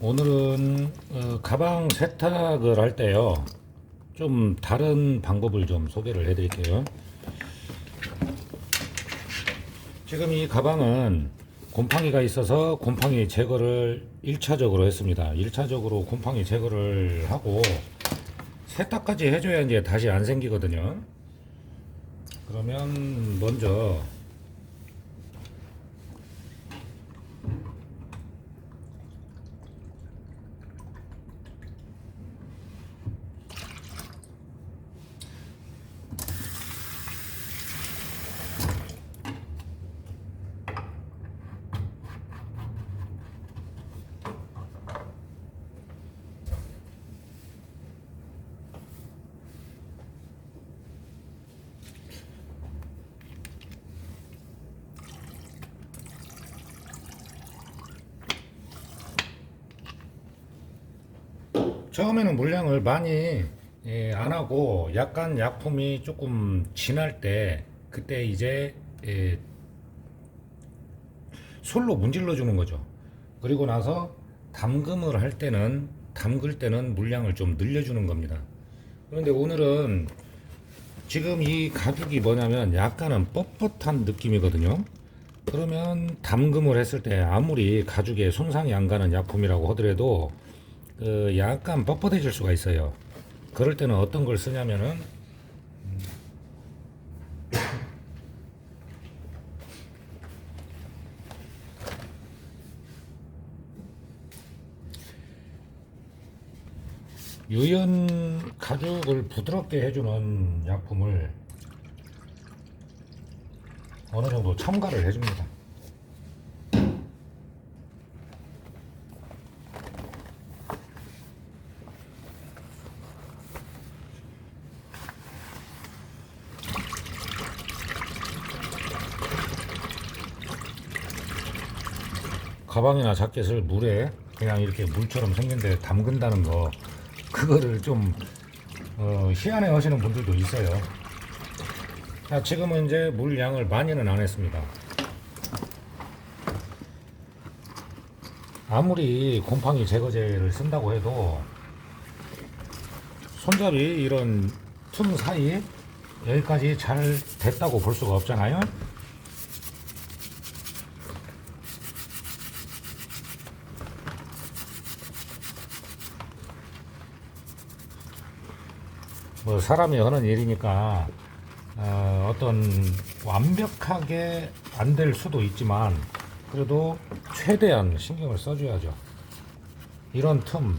오늘은 가방 세탁을 할 때요, 좀 다른 방법을 좀 소개를 해 드릴게요. 지금 이 가방은 곰팡이가 있어서 곰팡이 제거를 1차적으로 했습니다. 1차적으로 곰팡이 제거를 하고 세탁까지 해줘야 이제 다시 안 생기거든요. 그러면 먼저 처음에는 물량을 많이 안 하고 약간 약품이 조금 진할 때 그때 이제 솔로 문질러 주는 거죠. 그리고 나서 담글 때는 물량을 좀 늘려주는 겁니다. 그런데 오늘은 지금 이 가죽이 뭐냐면 약간은 뻣뻣한 느낌이거든요. 그러면 담금을 했을 때 아무리 가죽에 손상이 안 가는 약품이라고 하더라도 약간 뻣뻣해질 수가 있어요. 그럴 때는 어떤 걸 쓰냐면은 유연 가죽을 부드럽게 해주는 약품을 어느 정도 첨가를 해줍니다. 가방이나 자켓을 물에 그냥 이렇게 물처럼 생긴 데 담근다는 거, 그거를 좀 희한해 하시는 분들도 있어요. 자, 지금은 이제 물량을 많이는 안 했습니다. 아무리 곰팡이 제거제를 쓴다고 해도 손잡이 이런 틈 사이 여기까지 잘 됐다고 볼 수가 없잖아요. 뭐 사람이 하는 일이니까 어떤 완벽하게 안 될 수도 있지만 그래도 최대한 신경을 써줘야죠. 이런 틈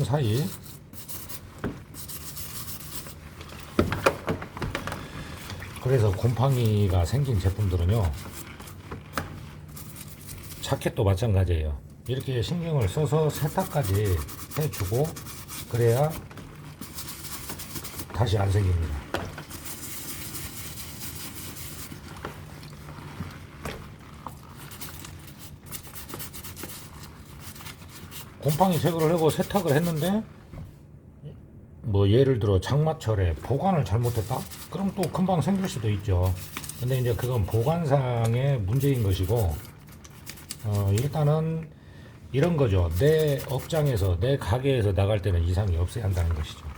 사이 그래서 곰팡이가 생긴 제품들은요, 자켓도 마찬가지예요. 이렇게 신경을 써서 세탁까지 해주고 그래야 다시 안 생깁니다. 곰팡이 제거를 하고 세탁을 했는데 뭐 예를 들어 장마철에 보관을 잘못했다? 그럼 또 금방 생길 수도 있죠. 근데 이제 그건 보관상의 문제인 것이고, 일단은 이런 거죠. 내 업장에서 내 가게에서 나갈 때는 이상이 없어야 한다는 것이죠.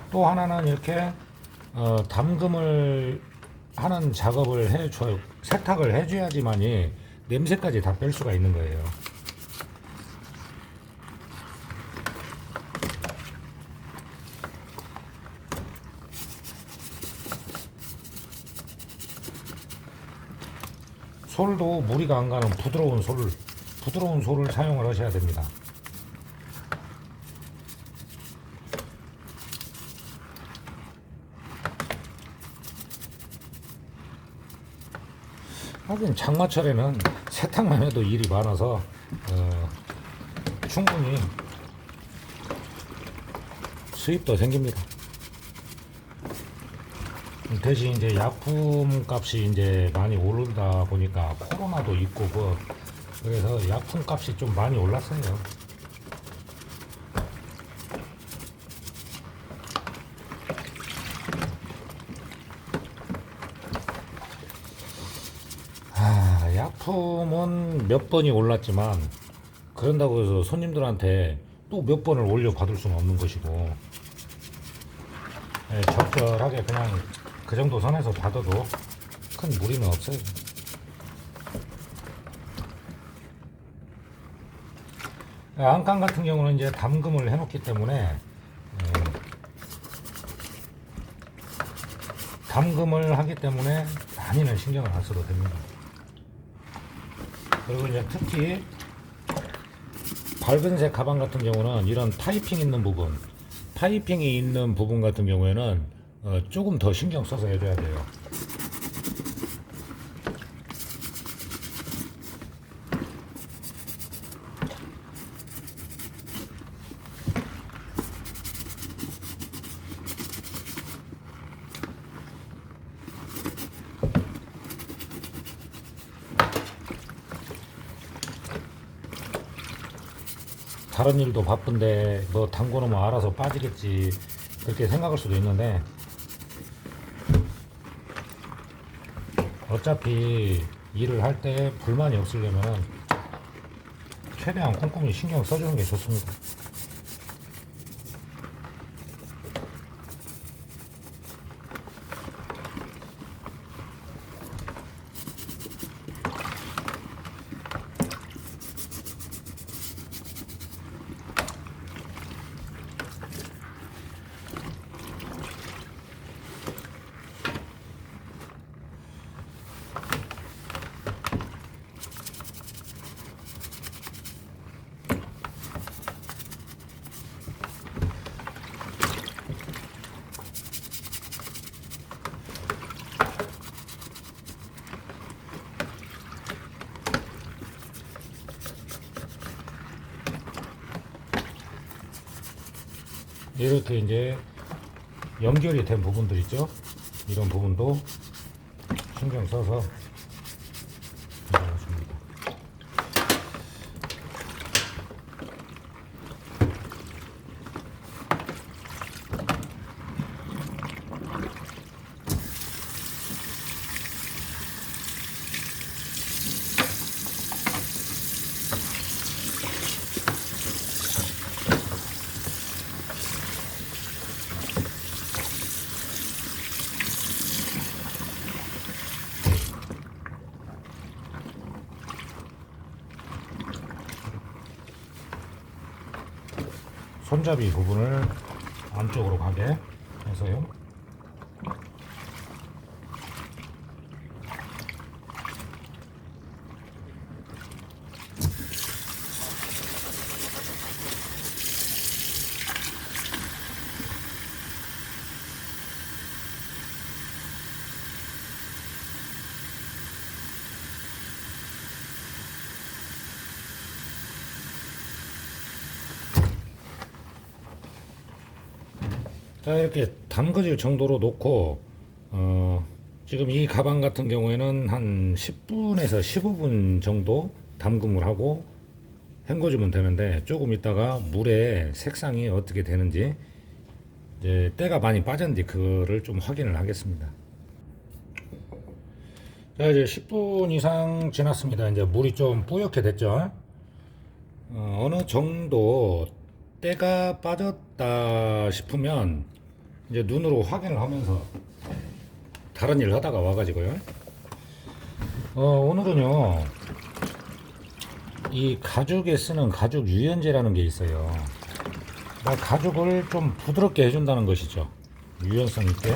또 하나는 이렇게 담금을 하는 작업을 해줘, 세탁을 해줘야지만이 냄새까지 다 뺄 수가 있는 거예요. 솔도 무리가 안 가는 부드러운 솔을 사용을 하셔야 됩니다. 하긴 장마철에는 세탁만 해도 일이 많아서 충분히 수입도 생깁니다. 대신 이제 약품 값이 이제 많이 오르다 보니까 코로나도 있고 그래서 약품 값이 좀 많이 올랐어요. 약품은 몇 번이 올랐지만 그런다고 해서 손님들한테 또 몇 번을 올려 받을 수는 없는 것이고, 예, 적절하게 그냥 그 정도 선에서 받아도 큰 무리는 없어요. 안감 같은 경우는 이제 담금을 해놓기 때문에 담금을 하기 때문에 많이는 신경을 안 써도 됩니다. 그리고 이제 특히 밝은색 가방 같은 경우는 이런 파이핑 있는 부분, 파이핑이 있는 부분 같은 경우에는 조금 더 신경 써서 해줘야 돼요. 다른 일도 바쁜데 뭐 담궈놓으면 알아서 빠지겠지, 그렇게 생각할 수도 있는데, 어차피 일을 할 때 불만이 없으려면 최대한 꼼꼼히 신경 써주는 게 좋습니다. 이렇게 이제 연결이 된 부분들 있죠? 이런 부분도 신경 써서 해줍니다. 손잡이 부분을 안쪽으로 가게 해서요. 자, 이렇게 담궈질 정도로 놓고 지금 이 가방 같은 경우에는 한 10분에서 15분 정도 담금을 하고 헹궈주면 되는데, 조금 있다가 물의 색상이 어떻게 되는지, 이제 때가 많이 빠졌는지 그거를 좀 확인을 하겠습니다. 자, 이제 10분 이상 지났습니다. 이제 물이 좀 뿌옇게 됐죠. 어느 정도 때가 빠졌다 싶으면 이제 눈으로 확인을 하면서 다른 일 하다가 와가지고요. 오늘은요, 이 가죽에 쓰는 가죽 유연제라는 게 있어요. 가죽을 좀 부드럽게 해준다는 것이죠. 유연성 있게.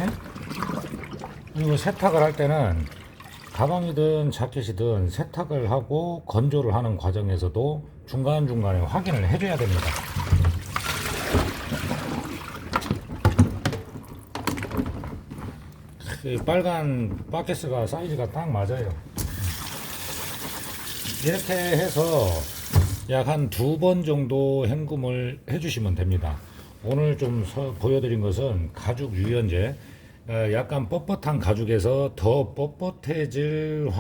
그리고 세탁을 할 때는 가방이든 자켓이든 세탁을 하고 건조를 하는 과정에서도 중간중간에 확인을 해줘야 됩니다. 이 빨간 바켓스가 사이즈가 딱 맞아요. 이렇게 해서 약 한 2번 정도 헹굼을 해주시면 됩니다. 오늘 좀 보여드린 것은 가죽 유연제, 약간 뻣뻣한 가죽에서 더 뻣뻣해질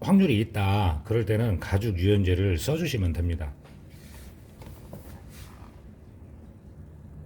확률이 있다, 그럴 때는 가죽 유연제를 써주시면 됩니다.